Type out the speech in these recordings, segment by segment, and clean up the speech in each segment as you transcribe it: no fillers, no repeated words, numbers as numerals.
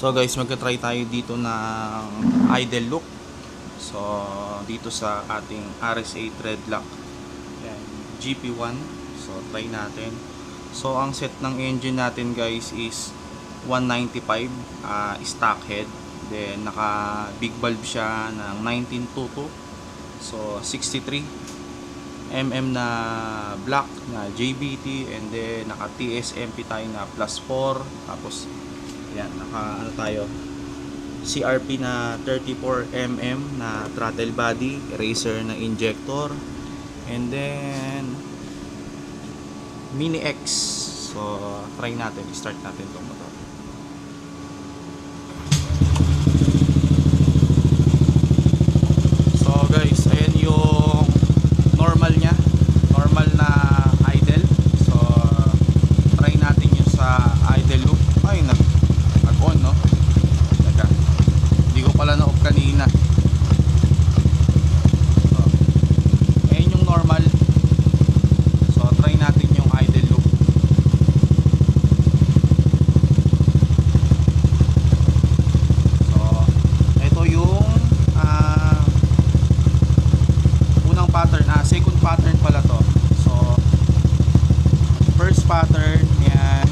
So guys, magka-try tayo dito ng idle look. So dito sa ating RSA Threadlock. Yan, GP1. So try natin. So ang set ng engine natin guys is 195 stock head. Then naka big valve siya ng 1922. So 63 mm na black na JBT, and then naka TSMP tayo na +4. Tapos yan, naka ano tayo, CRP na 34 mm na throttle body, racer na injector, and then Mini X. So try natin, start natin itong motor. So guys, ayan yung normal nya, normal na idle. So try natin yung sa idle loop. Ay, nag-on, no? Teka, hindi ko pala na-off kanina. So, ayan yung normal. So try natin yung idle loop. So ito yung unang pattern, second pattern pala to. So first pattern yan,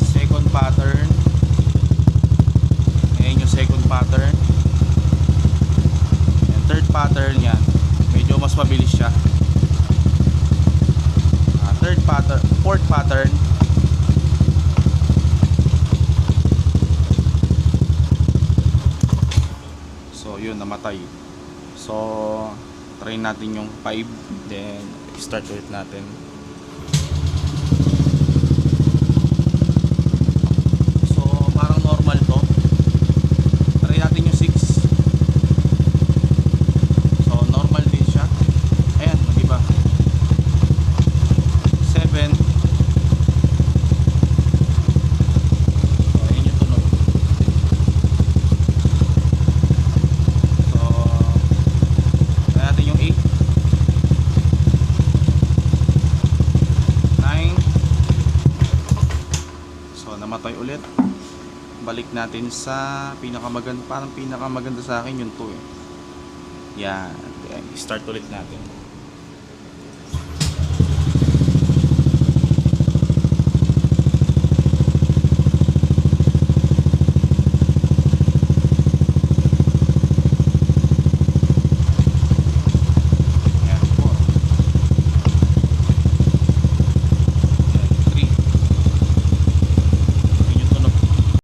second pattern, ayan yung second pattern, and third pattern yan, medyo mas mabilis siya. Third pattern, fourth pattern, so yun, namatay. So try natin yung 5, then start ulit natin. So parang normal to. Try natin yung 6. So normal din siya. Ayan, mag-iba. 7. So ayan yung tunog. So try natin yung 8. 9. So namatay ulit. Balik natin sa pinakamaganda, parang pinakamaganda sa akin yung 2 eh. Yan, start ulit natin.